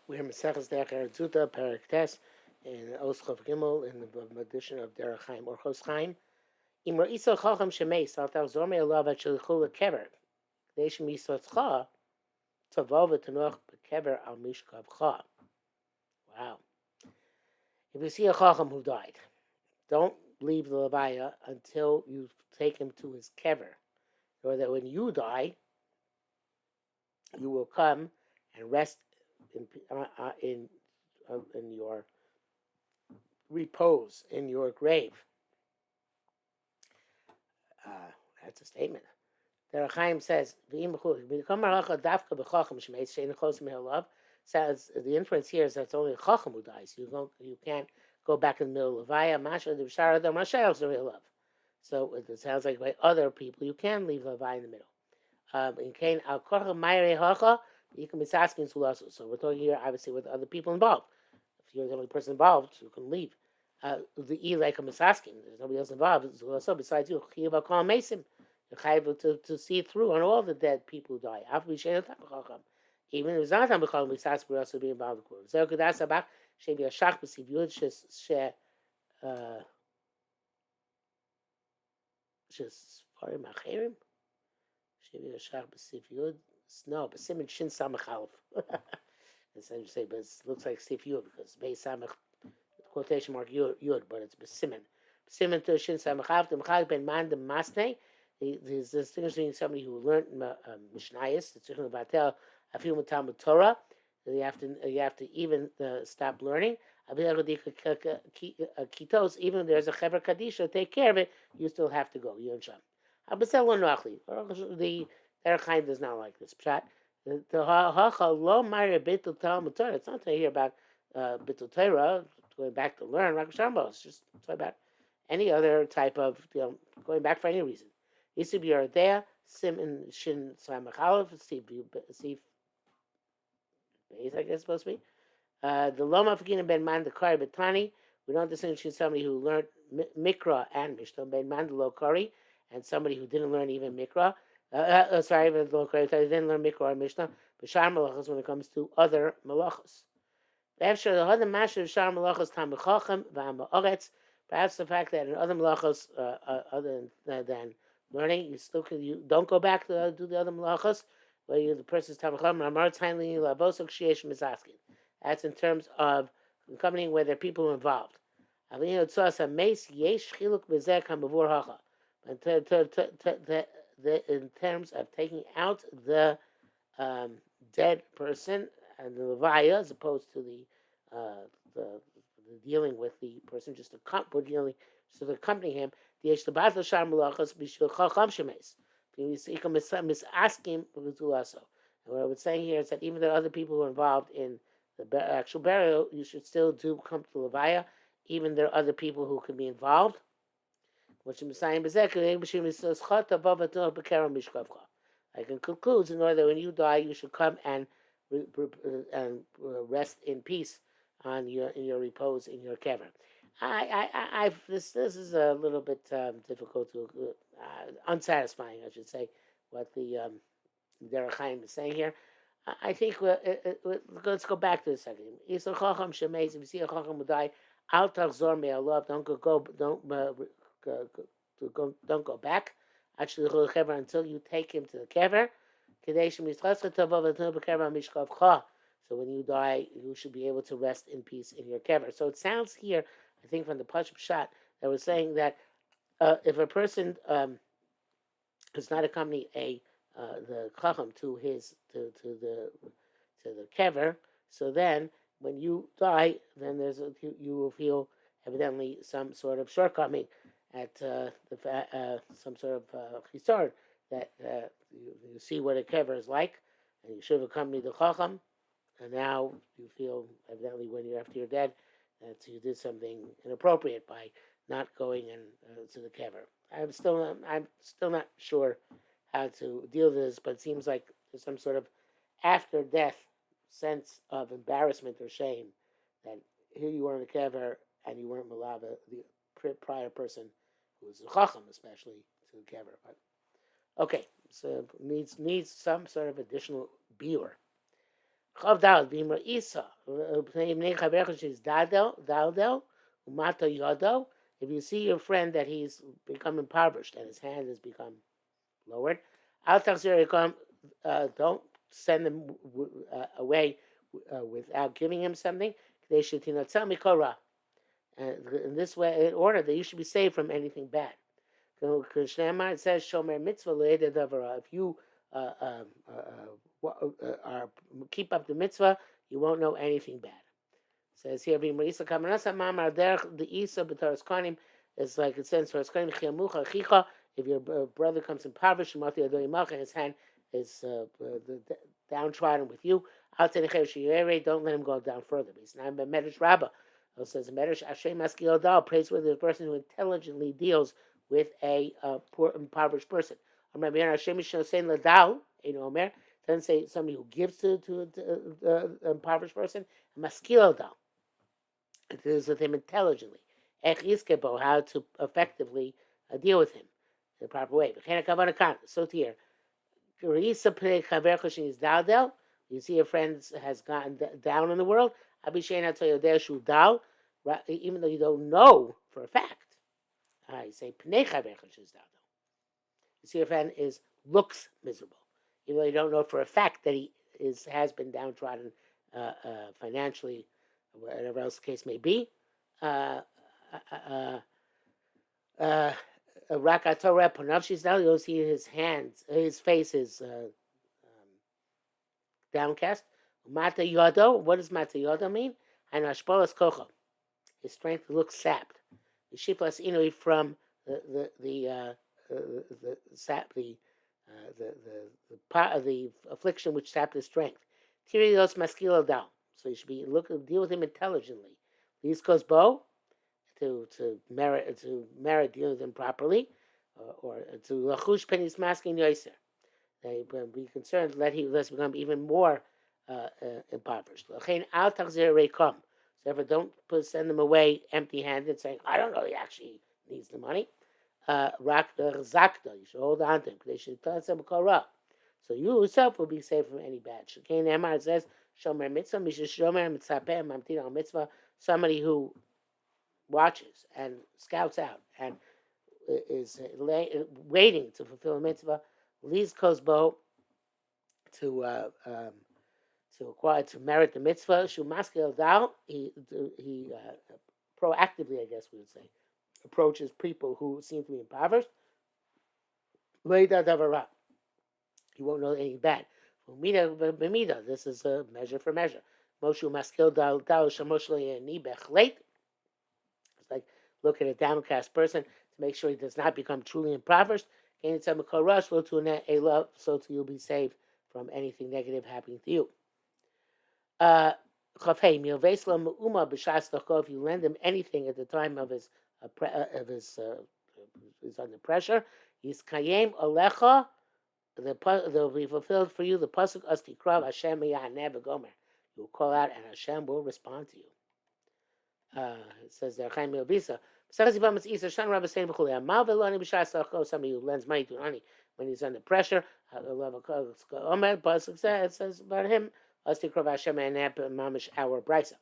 We're in Maseches Derech Eretz Zuta, Perek Tes, in Oschav Gimel, in the edition of Derech Chaim Orchos Chaim. Imra Isa Chacham Shemeis, Al Tachzor Me'alav At Shelichu Lekever, K'dei Shemisotzcha, Tavov V'Tanoch Bekever Al Mishkavcha. Wow. If you see a Chacham who died, don't leave the Levaya until you take him to his kever, or that when you die, you will come and rest in your repose in your grave. That's a statement. Derech Chaim says, says the inference here is that it's only a chacham who dies. You can't go back in the middle of Levaya. So it sounds like by other people you can leave Levaya in the middle. You can be asking Sulasu. So we're talking here obviously with other people involved. If you're the only person involved, you can leave. The like a misasking, there's nobody else involved. So besides you, to see through on all the dead people who die. Even if it's not Tamachal, we start to also be involved in the Quds. That's about should be a shach b'siviyud farim acherim. Should be a shach b'siviyud. No, but Simon Shin Samachalf. That's how you say, but it looks like Sifiyud because Beis Samach quotation mark Yud, but it's B'Simen. B'Simen to Shin Samachalf. The Mechalik ben Man the Masne. He's distinguishing somebody who learned Mishnayos. The Tzrichim Vatel Afil Talmud Torah. You have to even stop learning. Kitos, even if there's a Chever Kadisha, take care of it. You still have to go. You and Sham. The Derech Chaim does not like this. It's not to hear about Bittul Torah, going back to learn. It's just talking about any other type of going back for any reason. Used to be Yardea, Sim and Shin Samachalev, Steve Beis, I guess supposed to be. The Loma Fagina Ben Man the Kari Betani. We don't distinguish somebody who learned Mikra and Mishnah, Ben Man the Lokari, and somebody who didn't learn even Mikra. Sorry, even Lokari, they didn't learn Mikra or Mishnah. B'shar Malachos when it comes to other Malachos. Perhaps the fact that in other malachos, other than learning, you don't go back to do the other malachos, where the person's tamacham. That's in terms of accompanying where there are people involved. In terms of taking out the dead person and the levaya, as opposed to the dealing with the person, just to accompany him. The and what I was saying here is that even though other people who are involved in the actual burial, you should still do come to the levaya, even there are other people who can be involved. Like in concludes, in order that when you die, you should come and rest in peace in your repose in your kever. This is a little bit difficult to unsatisfying, I should say, what the Derech Chaim is saying here. I think let's go back to the second. If you see a chacham who died, al tachzor me'alav, don't go back. Actually, until you take him to the kever. So when you die, you should be able to rest in peace in your kever. So it sounds here, I think from the Pashup Shot, that was saying that if a person does not accompany the chacham to the kever, so then when you die, then you will feel evidently some sort of shortcoming at some sort of chisar that you see what a kever is like, and you should have accompanied the chacham, and now you feel evidently when you're after you're dead that you did something inappropriate by not going to the kever. I'm still not sure how to deal with this, but it seems like there's some sort of after death sense of embarrassment or shame that here you were in the kever and you weren't malava the prior person who was a chacham, especially to the kever. But okay, so needs some sort of additional biur. Chav Dal Bimra Isa. Pnei Chavecha she's Daldel Umata Yodo. If you see your friend that he's become impoverished and his hand has become lowered, Al Tachzir don't send him away without giving him something. They should tell me Korah. In this way, in order that you should be saved from anything bad. It says Shomer Mitzvah Le'eda Davara. If you are keep up the mitzvah, you won't know anything bad. It says here, V'Marisa Kamanasa Mamar Derech the Isa B'Toras Konim. It's like it says, Toras Konim Chiyamucha Chicha. If your brother comes impoverished, Mati Adoyimach, and his hand is downtrodden with you, don't let him go down further. He's not a Medrash Rabbah. It says Medrash Ashem Maskil Dal, praiseworthy the person who intelligently deals with a poor impoverished person. Doesn't say somebody who gives to an impoverished person. Maskil Dal. It deals with him intelligently. How to effectively deal with him in the proper way. So here, you see a friend has gotten down in the world. Even though you don't know for a fact. You say you see a friend looks miserable. Even though you don't know for a fact that he has been downtrodden financially, whatever else the case may be. You'll see his hands, his face is downcast. Mata yodo. What does mata yodo mean? And hashpolas kocho. His strength looks sapped. The shiflas inui from the sap the part of the affliction which sapped his strength. Tirios maskilo down. So you should deal with him intelligently. These goes bow to merit dealing with him properly, or to lachush penis masking yoiser. They be concerned lest he become even more impoverished. So ever don't send them away empty-handed, saying, "I don't know he actually needs the money." You should hold on to him. They should tell him so you yourself will be safe from any bad. It says, "Shomer mitzvah, shomer mitzvah." Somebody who watches and scouts out and is waiting to fulfill a mitzvah, leads Kozbo to acquire, to merit the mitzvah. Shumaskil Dal, he proactively, I guess we would say, approaches people who seem to be impoverished. Leida Davara, he won't know anything bad. B'mida, this is a measure for measure. Moshu Maskil Dal Shamoshli Nibech. It's like look at a downcast person to make sure he does not become truly impoverished. So you'll be saved from anything negative happening to you. If you lend him anything at the time of his is under pressure, he's kayem alecha. They'll be fulfilled for you. The pasuk Astikrav Hashem Yahaneh B'Gomer. You will call out, and Hashem will respond to you. It says there, Chaim Milvisa. Somebody who lends money to Ani when he's under pressure. It says about him, our brisa.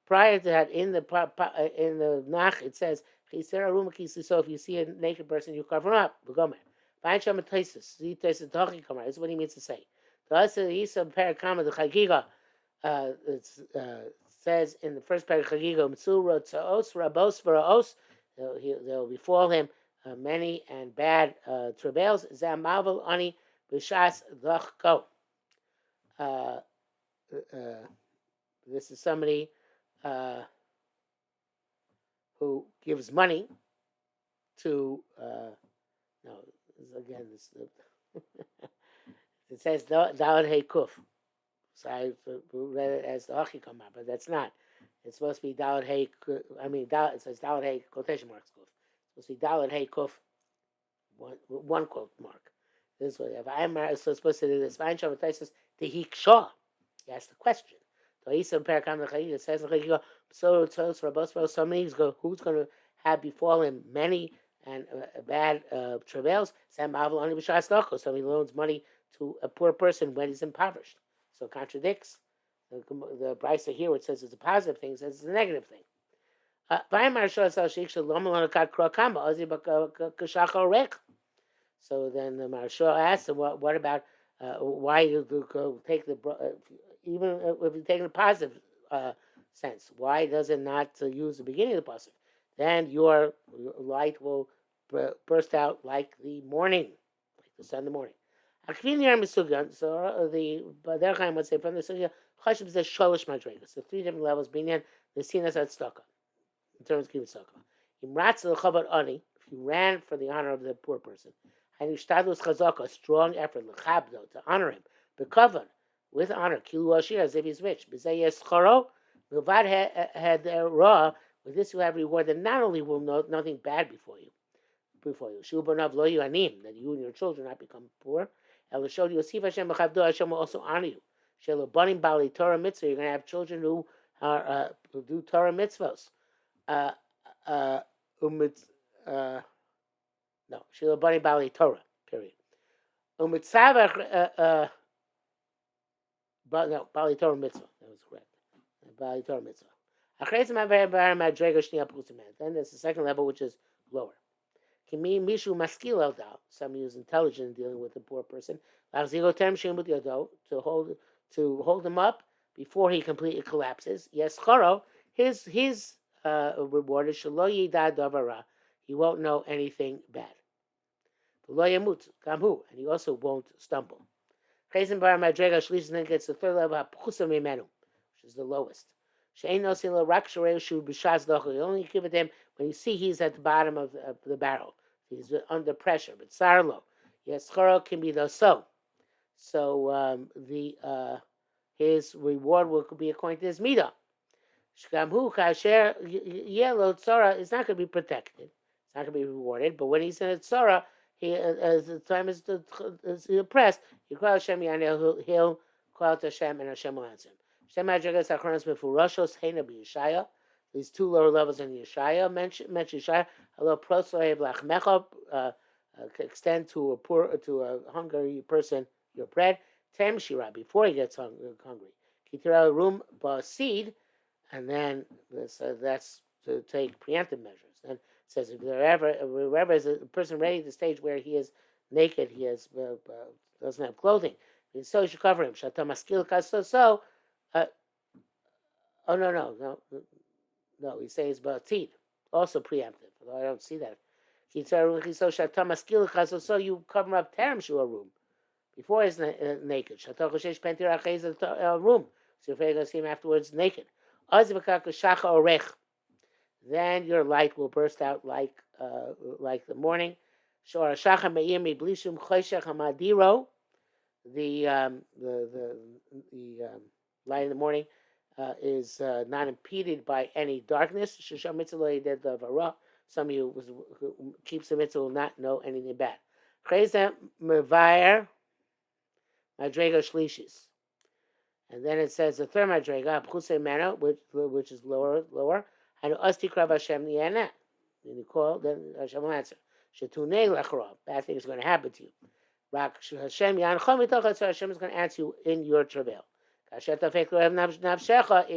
Prior to that, in the Nach, it says, so if you see a naked person, you cover him up. This is what he means to say. It says in the first paragraph, there will befall him many and bad travails. This is somebody who gives money to it says Dalet Hey Kuf. So I read it as the Hachi come out, but that's not. It's supposed to be Dalet Hey. It says Dalet Hey quotation marks Kuf. It's supposed to be Dalet Hey Kuf. One quote mark. This way, if I'm so supposed to do this, Vayin Shem Taisus the Hiksha. He asked the question. So he said, it says, somebody who's going to have befall him many and bad travails. Somebody loans money to a poor person when he's impoverished. So it contradicts the Brisa here, which says it's a positive thing, says it's a negative thing. So then the Maharsha asks him, what about why you go take the even if you take the positive sense, why does it not use the beginning of the pasuk? Then your light will burst out like the morning, like the sun in the morning. So the Derech Chaim would say from the sugya, chashiv is the sholish madregas, so three different levels. Binyan the sinas at staka in terms of giving tzedakah. Imratz l'chavod ani, if you ran for the honor of the poor person, and ishtadlus chazaka, strong effort l'chabdo, to honor him, bekavod, with honor, kilu ashir, as if he's rich. B'zeh yescharo, milvad had ra, with this you have reward that not only will nothing bad before you, shu b'nav lo yuanim, that you and your children not become poor. El shod yosif Hashem b'chavdo, Hashem will also honor you. Shelo banim bali Torah mitzvah, you're going to have children who are who do Torah mitzvos. No, Shilo Bani Bali Torah, period. Umitzavach, no, Bali Torah mitzvah, that was correct. Bali Torah mitzvah. Then there's the second level, which is lower. Mishu maskil el dal, somebody who's intelligent in dealing with a poor person, to hold him up before he completely collapses. Yes, charo, his reward is shelo yida davara. He won't know anything bad. Lo yamut gamhu, and he also won't stumble. Chayzim bar madrega shlish, then gets the third level, hapusa mimenu, which is the lowest. She'ein nosin lo rak sharei shu b'shas dochel. You only give it him when you see he's at the bottom of the barrel. He's under pressure, but sarlo. Yes, choro can be the so. So his reward will be according to his midah. Shkamhu kasher yellow tzara is not going to be protected. It's not going to be rewarded. But when he's in a tzara, he as the time is oppressed, he call Hashem Yaneh. He'll call out to Hashem, and Hashem will answer him. Shem Adregas Achronos Mefurashos Heina B'Yeshaya. These two lower levels in Yeshaya mention Yeshaya. Hello, prosohev lachmecha. Extend to a hungry person your bread. Tem shira, before he gets hungry. Kitira room seed. And then that's to take preemptive measures. Then it says if wherever is a person ready to the stage where he is naked, he has doesn't have clothing, so you should cover him. Oh no. He says batid, also preemptive. Although I don't see that. So you cover him up terem shua room before he's naked. Room. So you're afraid to see him afterwards naked. Then your light will burst out like the morning. The light in the morning is not impeded by any darkness. Some of you who keeps the mitzvah will not know anything bad. And then it says the third madrega, which is lower. And asti krav Hashem niyana. Then you call, then Hashem will answer. Shetunei lechorov. Bad thing is going to happen to you. Rak Hashem yanchom mitoch, so Hashem is going to answer you in your travail. If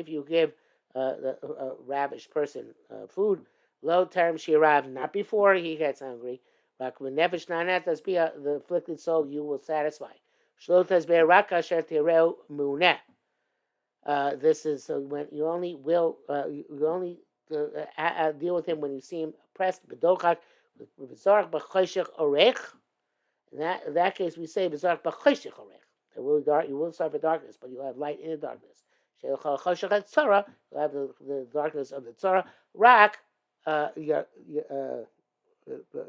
you give a ravished person food, lo terem shirav, not before he gets hungry. Rak v'nefesh nanat, the afflicted soul you will satisfy. This is when you only will deal with him when you see him oppressed. In that case, we say you will suffer darkness, but you'll have light in the darkness. You'll have the darkness of the tzara. Rak,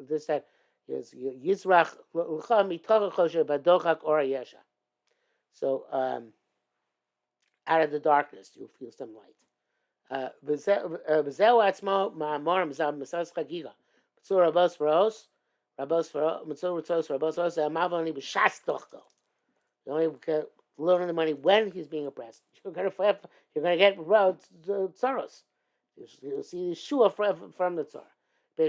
this that. Yizrach l'cha mitoch chosher badochak ora yesha. So out of the darkness you'll feel some light. V'zeu atzmo ma'amorim zav mesas chagiga. Mitzur rabos v'ros, mitzur ritzos rabos v'ros. Amav only b'shas dochko. You only learn the money when he's being oppressed. You're going to get tzaros. You'll see the shua from the tzara. He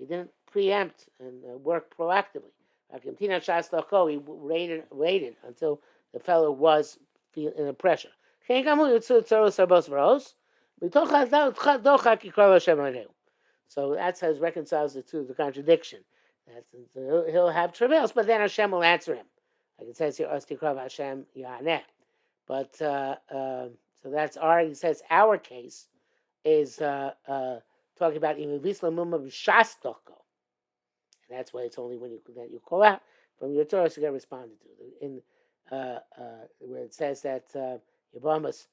didn't preempt and work proactively. He waited until the fellow was in a pressure. So that's how it reconciles the contradiction. He'll have travails, but then Hashem will answer him. Like it says here, Ostikrav Hashem Yaneh. But so that's he says our case is talking about Imivisla Mumma B'Shastoko. And that's why it's only when you call out from your Torah to get responded to. In where it says that Yebamas,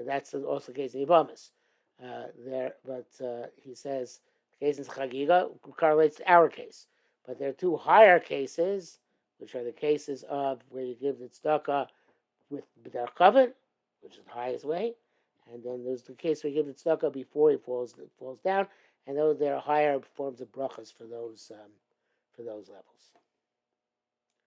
that's also the case in Yebamas. But he says the case in Chagiga correlates to our case. But there are two higher cases, which are the cases of where you give the tzedakah with B'der Kavod, which is the highest way, and then there's the case where you give the tzedakah before he falls down, and there are higher forms of brachas for those levels.